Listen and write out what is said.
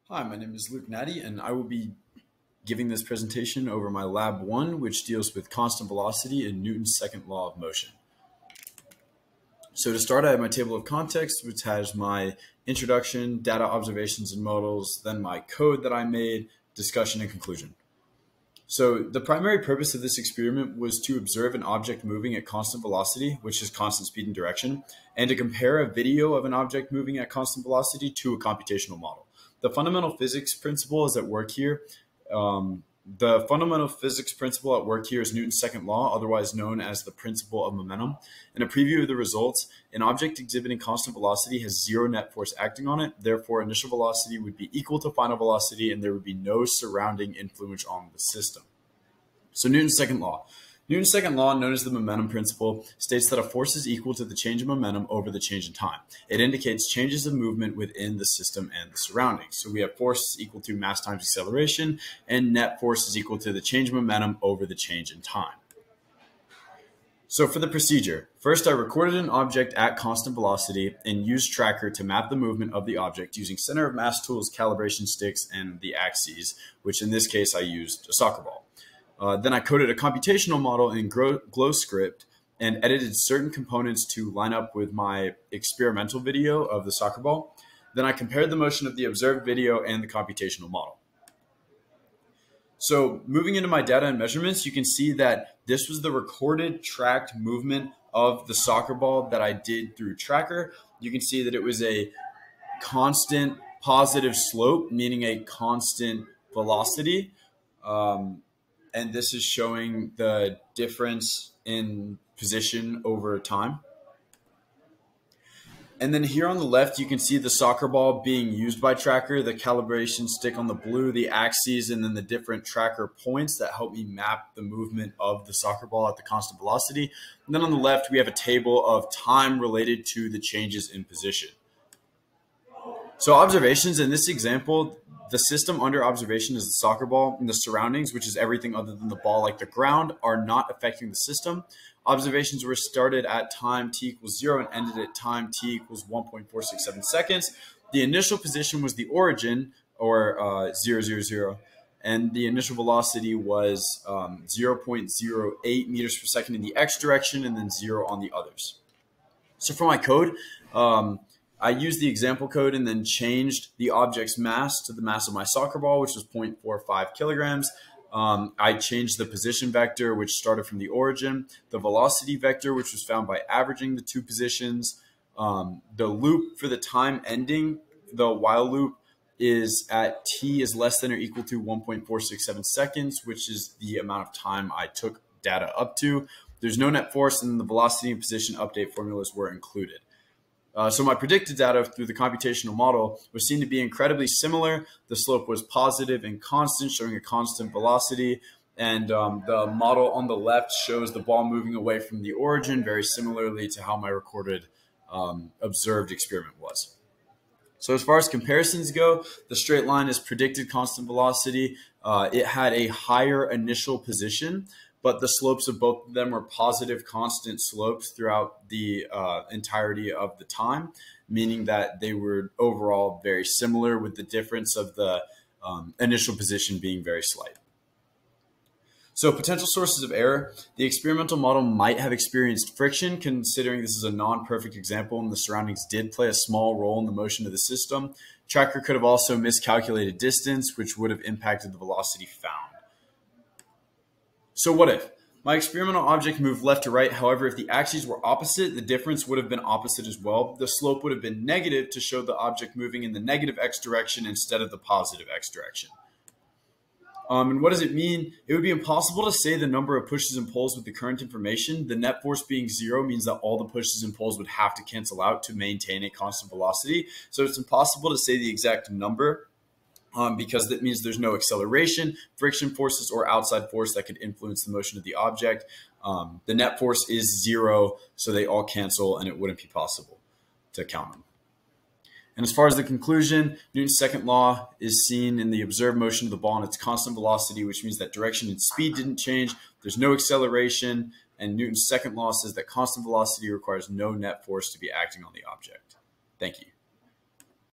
Hi, my name is Luke Natty, and I will be giving this presentation over my Lab 1, which deals with constant velocity and Newton's second law of motion. So to start, I have my table of context, which has my introduction, data, observations, and models, then my code that I made, discussion, and conclusion. So the primary purpose of this experiment was to observe an object moving at constant velocity, which is constant speed and direction, and to compare a video of an object moving at constant velocity to a computational model. The fundamental physics principle is at work here. The fundamental physics principle at work here is Newton's second law, otherwise known as the principle of momentum. In a preview of the results, an object exhibiting constant velocity has zero net force acting on it. Therefore, initial velocity would be equal to final velocity, and there would be no surrounding influence on the system. So Newton's second law. Newton's second law, known as the momentum principle, states that a force is equal to the change in momentum over the change in time. It indicates changes of movement within the system and the surroundings. So we have force equal to mass times acceleration, and net force is equal to the change in momentum over the change in time. So for the procedure, first I recorded an object at constant velocity and used Tracker to map the movement of the object using center of mass tools, calibration sticks, and the axes, which in this case I used a soccer ball. Then I coded a computational model in GlowScript and edited certain components to line up with my experimental video of the soccer ball. Then I compared the motion of the observed video and the computational model. So moving into my data and measurements, you can see that this was the recorded tracked movement of the soccer ball that I did through Tracker. You can see that it was a constant positive slope, meaning a constant velocity. And this is showing the difference in position over time. And then here on the left, you can see the soccer ball being used by Tracker, the calibration stick on the blue, the axes, and then the different Tracker points that help me map the movement of the soccer ball at the constant velocity. And then on the left, we have a table of time related to the changes in position. So observations in this example, the system under observation is the soccer ball, and the surroundings, which is everything other than the ball like the ground, are not affecting the system. Observations were started at time t equals 0 and ended at time t equals 1.467 seconds. The initial position was the origin, or 0, 0, 0, and the initial velocity was 0.08 meters per second in the x direction and then 0 on the others. So for my code, I used the example code and then changed the object's mass to the mass of my soccer ball, which was 0.45 kilograms. I changed the position vector, which started from the origin, the velocity vector, which was found by averaging the two positions. The loop for the time ending, the while loop, is at t is less than or equal to 1.467 seconds, which is the amount of time I took data up to. There's no net force, and the velocity and position update formulas were included. So my predicted data through the computational model was seen to be incredibly similar. The slope was positive and constant, showing a constant velocity. And the model on the left shows the ball moving away from the origin, very similarly to how my recorded observed experiment was. So as far as comparisons go, the straight line is predicted constant velocity. It had a higher initial position, but the slopes of both of them were positive constant slopes throughout the entirety of the time, meaning that they were overall very similar, with the difference of the initial position being very slight. So potential sources of error. The experimental model might have experienced friction, considering this is a non-perfect example and the surroundings did play a small role in the motion of the system. Tracker could have also miscalculated distance, which would have impacted the velocity found. So what if? My experimental object moved left to right. However, if the axes were opposite, the difference would have been opposite as well. The slope would have been negative to show the object moving in the negative x direction instead of the positive x direction. And what does it mean? It would be impossible to say the number of pushes and pulls with the current information. The net force being 0 means that all the pushes and pulls would have to cancel out to maintain a constant velocity. So it's impossible to say the exact number. Because that means there's no acceleration, friction forces, or outside force that could influence the motion of the object. The net force is 0, so they all cancel, and it wouldn't be possible to count them. And as far as the conclusion, Newton's second law is seen in the observed motion of the ball and its constant velocity, which means that direction and speed didn't change. There's no acceleration, and Newton's second law says that constant velocity requires no net force to be acting on the object. Thank you.